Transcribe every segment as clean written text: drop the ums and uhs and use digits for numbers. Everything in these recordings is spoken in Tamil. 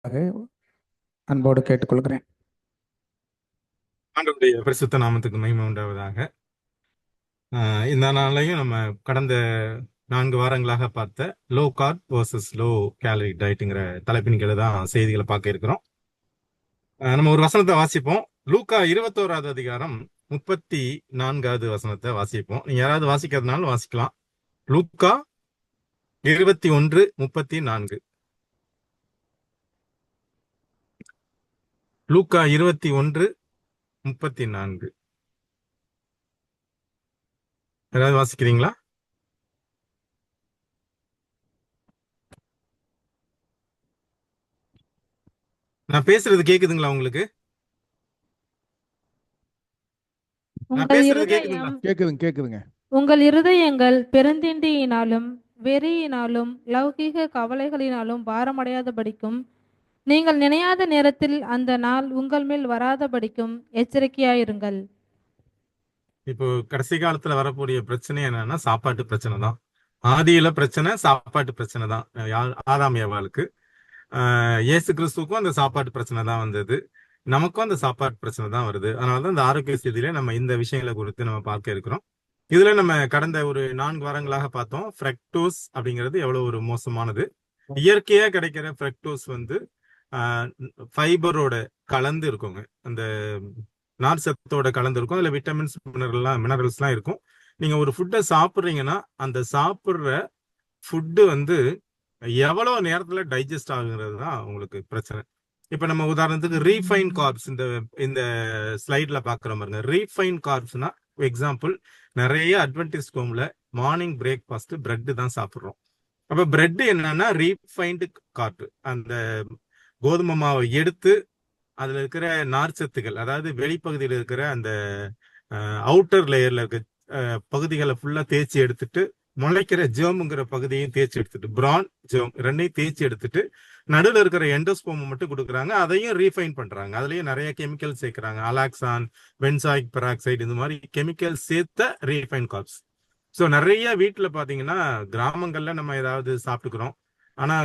அன்போடு கேட்டுக்கொள்கிறேன். ஆண்டவருடைய பரிசுத்த நாமத்துக்கு மகிமை உண்டாவதாக. இந்த நாளையும் நம்ம கடந்த 4 வாரங்களாக பார்த்த low carb versus low calorie டயட்டுங்கிற தலைப்பின் கீழே தான் செய்திகளை பார்க்க இருக்கிறோம். நம்ம ஒரு வசனத்தை வாசிப்போம். லூக்கா 21வது அதிகாரம் 34வது வசனத்தை வாசிப்போம். நீங்க யாராவது வாசிக்கிறதுனாலும் வாசிக்கலாம். லூக்கா 21:34. லூக்கா 21:34. யாராவது வாசிக்கிறீங்களா? நான் பேசுறது கேக்குதுங்களா உங்களுக்கு? நான் உங்கள் பேசுறது கேக்குதுங்களா? இருதயம் கேக்குதுங்க. உங்கள் இருதயங்கள் பெருந்திண்டியினாலும் வெறியினாலும் லௌகீக கவலைகளினாலும் பாரமடையாதபடிக்கும் நீங்கள் நினையாத நேரத்தில் அந்த நாள் உங்கள் மேல் வராதபடிக்கும் எச்சரிக்கையாயிருங்கள். இப்போ கடைசி காலத்துல வரக்கூடிய பிரச்சனை என்னன்னா சாப்பாட்டு பிரச்சனை தான். ஆதியில பிரச்சனை சாப்பாட்டு பிரச்சனை தான். ஆதாம் ஏவாளுக்கு இயேசு கிறிஸ்துவுக்கும் அந்த சாப்பாட்டு பிரச்சனை தான் வந்தது. நமக்கும் அந்த சாப்பாட்டு பிரச்சனை தான் வருது. அதனாலதான் இந்த ஆரோக்கிய செய்தியில நம்ம இந்த விஷயங்களை குறித்து நம்ம பார்க்க இருக்கிறோம். இதுல நம்ம கடந்த ஒரு 4 வாரங்களாக பார்த்தோம். ஃப்ரக்டோஸ் அப்படிங்கிறது எவ்வளவு ஒரு மோசமானது. இயற்கையா கிடைக்கிற ஃப்ரக்டோஸ் வந்து ஃபைபரோட கலந்து இருக்குங்க. அந்த நார் சத்தோட கலந்து இருக்கும். அதுல விட்டமின்ஸ் மினரல்ஸ்லாம் இருக்கும். நீங்க ஒரு ஃபுட்டை சாப்பிட்றீங்கன்னா அந்த சாப்பிட்ற ஃபுட்டு வந்து எவ்வளவு நேரத்துல டைஜஸ்ட் ஆகுங்கிறது தான் உங்களுக்கு பிரச்சனை. இப்ப நம்ம உதாரணத்துக்கு ரீஃபைன் கார்ப்ஸ் இந்த இந்த ஸ்லைட்ல பாக்குற பாருங்க. ரீஃபைன் கார்ப்ஸ்னா எக்ஸாம்பிள் நிறைய அட்வென்டிஸ்ட் ஹோம்ல மார்னிங் பிரேக்ஃபாஸ்ட் பிரெட் தான் சாப்பிடுறோம். அப்ப பிரெட் என்னன்னா ரீஃபைன்டு கார்ப். அந்த கோதுமை மாவை எடுத்து அதுல இருக்கிற நார்ச்சத்துகள், அதாவது வெளிப்பகுதியில் இருக்கிற அந்த அவுட்டர் லேயர்ல இருக்க பகுதிகளை ஃபுல்லா தேய்ச்சி எடுத்துட்டு முளைக்கிற ஜேர்முங்கிற பகுதியையும் தேய்ச்சி எடுத்துட்டு பிரான் ஜேர்ம் ரெண்டையும் தேய்ச்சி எடுத்துட்டு நடுவில் இருக்கிற எண்டோஸ்போம் மட்டும் கொடுக்குறாங்க. அதையும் ரீஃபைன் பண்றாங்க. அதுலயும் நிறைய கெமிக்கல் சேர்க்கிறாங்க. அலாக்சான், பென்சாயிக் பெராக்சைடு, இந்த மாதிரி கெமிக்கல் சேர்த்த ரீஃபைன் கார்ப்ஸ். ஸோ நிறைய வீட்டில் பார்த்தீங்கன்னா கிராமங்கள்ல நம்ம ஏதாவது சாப்பிட்டுக்கிறோம். ஆனா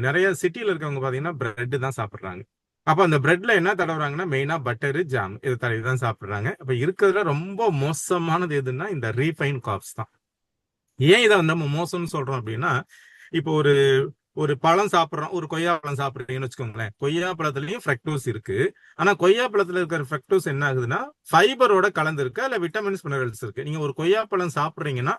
நிறைய சிட்டியில இருக்கவங்க பார்த்தீங்கன்னா பிரெட் தான் சாப்பிட்றாங்க. அப்ப அந்த பிரெட்ல என்ன தடவுறாங்கன்னா மெயினா பட்டரு, ஜாம் இது தடவி தான் சாப்பிடுறாங்க. அப்ப இருக்கிறதுல ரொம்ப மோசமானது எதுன்னா இந்த ரீஃபைன் கார்ப்ஸ் தான். ஏன் இதை நம்ம மோசம்னு சொல்றோம் அப்படின்னா, இப்போ ஒரு ஒரு பழம் சாப்பிட்றோம், ஒரு கொய்யா பழம் சாப்பிட்றீங்கன்னு வச்சுக்கோங்களேன். கொய்யா பழத்துலயும் ஃப்ரக்டோஸ் இருக்கு. ஆனா கொய்யா பழத்துல இருக்கிற ஃப்ரக்டோஸ் என்ன ஆகுதுன்னா ஃபைபரோட கலந்து இருக்கு, அல்ல விட்டமின்ஸ் மினரல்ஸ் இருக்கு. நீங்க ஒரு கொய்யா பழம் சாப்பிட்றீங்கன்னா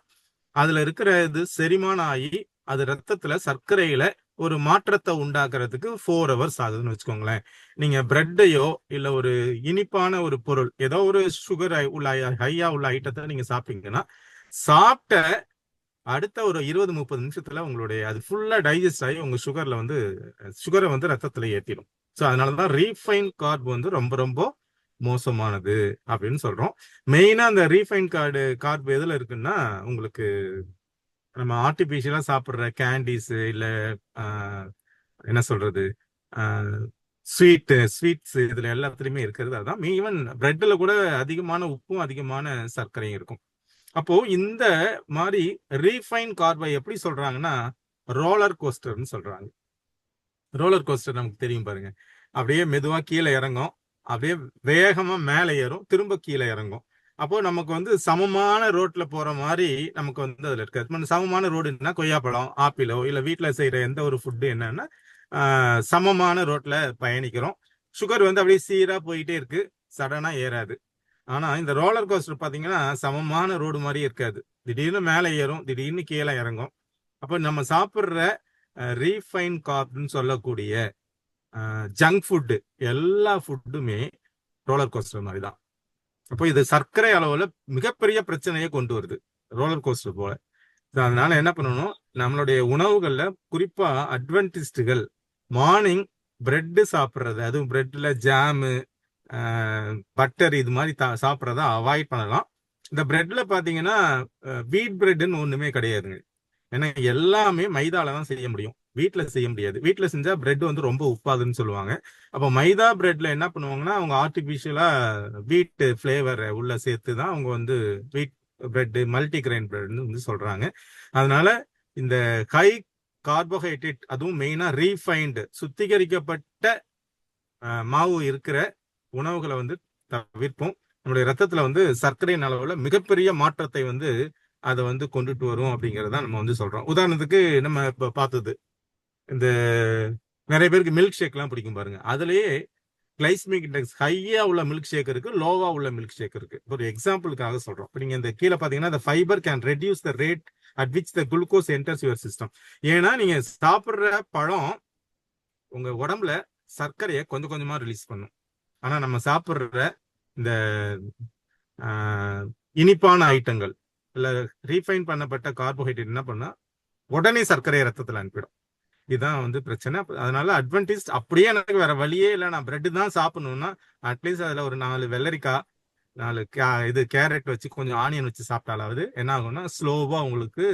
அதுல இருக்கிற இது செரிமானம் ஆகி அது ரத்தத்துல சர்க்கரையில ஒரு மாற்றத்தை உண்டாக்குறதுக்கு 4 hours ஆகுதுன்னு வச்சுக்கோங்களேன். நீங்க பிரெட்டையோ இல்ல ஒரு இனிப்பான ஒரு பொருள், ஏதோ ஒரு சுகர் உள்ள ஹையா உள்ள ஐட்டத்தை நீங்க சாப்பிட்டீங்கன்னா சாப்பிட்ட அடுத்த ஒரு 20-30 நிமிஷத்துல உங்களுடைய அது ஃபுல்லா டைஜஸ்ட் ஆகி உங்க சுகரை வந்து ரத்தத்துல ஏற்றிடும். ஸோ அதனாலதான் ரீஃபைன் கார்ப் வந்து ரொம்ப ரொம்ப மோசமானது அப்படின்னு சொல்றோம். மெயினா அந்த ரீஃபைன் கார்ப் எதுல இருக்குன்னா, உங்களுக்கு நம்ம ஆர்டிபிஷியலா சாப்பிடுற கேண்டீஸ் இல்ல என்ன சொல்றது ஸ்வீட்ஸ் இதுல எல்லாத்துலயுமே இருக்கிறது. அதான் ஈவன் பிரெட்ல கூட அதிகமான உப்பும் அதிகமான சர்க்கரையும் இருக்கும். அப்போ இந்த மாதிரி ரீஃபைன் கார்பை எப்படி சொல்றாங்கன்னா ரோலர் கோஸ்டர்னு சொல்றாங்க. ரோலர் கோஸ்டர் நமக்கு தெரியும் பாருங்க. அப்படியே மெதுவா கீழே இறங்கும், அப்படியே வேகமா மேலே ஏறும், திரும்ப கீழே இறங்கும். அப்போ நமக்கு வந்து சமமான ரோட்ல போற மாதிரி நமக்கு வந்து அதுல இருக்காது. சமமான ரோடுன்னா கொய்யாப்பழம், ஆப்பிளோ இல்ல வீட்டுல செய்யற எந்த ஒரு ஃபுட்டு என்னன்னா சமமான ரோட்ல பயணிக்கிறோம். சுகர் வந்து அப்படியே சீரா போயிட்டே இருக்கு, சடனா ஏறாது. ஆனா இந்த ரோலர் கோஸ்டர் பாத்தீங்கன்னா சமமான ரோடு மாதிரி இருக்காது. திடீர்னு மேலே ஏறும், திடீர்னு கீழே இறங்கும். அப்போ நம்ம சாப்பிட்ற ரீஃபைன் கார்ப்னு சொல்லக்கூடிய ஜங்க் ஃபுட்டு எல்லா ஃபுட்டுமே ரோலர் கோஸ்டர் மாதிரி தான். அப்போ இது சர்க்கரை அளவுல மிகப்பெரிய பிரச்சனையை கொண்டு வருது ரோலர் கோஸ்டர் போல. அதனால என்ன பண்ணணும், நம்மளுடைய உணவுகள்ல குறிப்பா அட்வென்டிஸ்டுகள் மார்னிங் பிரெட் சாப்பிட்றது, அதுவும் பிரெட்ல ஜாமு, பட்டர் இது மாதிரி சாப்பிட்றத அவாய்ட் பண்ணலாம். இந்த பிரெட்ல பாத்தீங்கன்னா வீட் பிரெட்னு ஒண்ணுமே கிடையாதுங்க. ஏன்னா எல்லாமே மைதால தான் செய்ய முடியும், வீட்டுல செய்ய முடியாது. வீட்டுல செஞ்சா பிரெட் வந்து ரொம்ப உப்பாதுன்னு சொல்லுவாங்க. அப்போ மைதா பிரெட்ல என்ன பண்ணுவாங்கன்னா அவங்க ஆர்டிபிஷியலா வீட் பிளேவரை உள்ள சேர்த்து தான் அவங்க வந்து வீட் பிரெட் மல்டி கிரெயின் பிரெட்னு வந்து சொல்றாங்க. அதனால இந்த ஹை கார்போஹைட்ரேட், அதுவும் மெயினா ரீஃபைன்டு சுத்திகரிக்கப்பட்ட மாவு இருக்கிற உணவுகளை வந்து தவிர்ப்போம். நம்முடைய ரத்தத்துல வந்து சர்க்கரையின் அளவுல மிகப்பெரிய மாற்றத்தை வந்து அதை வந்து கொண்டுட்டு வரும் அப்படிங்கறத நம்ம வந்து சொல்றோம். உதாரணத்துக்கு நம்ம இப்ப பார்த்தது இந்த நிறைய பேருக்கு மில்க் ஷேக் எல்லாம் பிடிக்கும் பாருங்க. அதுலயே கிளைஸ்மிக் இண்டெக்ஸ் ஹையா உள்ள மில்க் ஷேக் இருக்கு, லோவா உள்ள மில்க் ஷேக் இருக்கு. ஒரு எக்ஸாம்பிளுக்காக சொல்றோம். இப்ப நீங்க இந்த கீழே பாத்தீங்கன்னா the fiber can reduce the rate at which the glucose enters your system. ஏன்னா நீங்க சாப்பிடுற பழம் உங்க உடம்புல சர்க்கரையை கொஞ்சம் கொஞ்சமா ரிலீஸ் பண்ணும். ஆனா நம்ம சாப்பிடுற இந்த இனிப்பான ஐட்டங்கள் இல்ல ரீஃபைன் பண்ணப்பட்ட கார்போஹைட்ரேட் என்ன பண்ணா உடனே சர்க்கரையை ரத்தத்துல அனுப்பிடும். இதுதான் வந்து பிரச்சனை. அதனால அட்வான்டேஜ் அப்படியே எனக்கு வேற வழியே இல்லை, நான் பிரெட் தான் சாப்பிடணும்னா அட்லீஸ்ட் அதுல ஒரு 4 வெள்ளரிக்காய், 4 கேரட் வச்சு கொஞ்சம் ஆனியன் வச்சு சாப்பிட்டாலாவது என்ன ஆகும்னா ஸ்லோவா உங்களுக்கு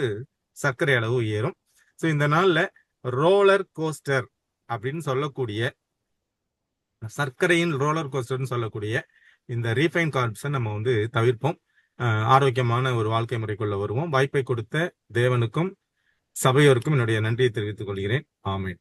சர்க்கரை அளவு ஏறும். ஸோ இந்த நாள்ல ரோலர் கோஸ்டர் அப்படின்னு சொல்லக்கூடிய சர்க்கரையின் ரோலர் கோஸ்டர்னு சொல்லக்கூடிய இந்த ரீஃபைன் கார்ப்ஸை நம்ம வந்து தவிர்ப்போம். ஆரோக்கியமான ஒரு வாழ்க்கை முறைக்குள்ள வருவோம். வாய்ப்பை கொடுத்த தேவனுக்கும் சபையோருக்கும் என்னுடைய நன்றியை தெரிவித்துக் கொள்கிறேன். ஆமென்.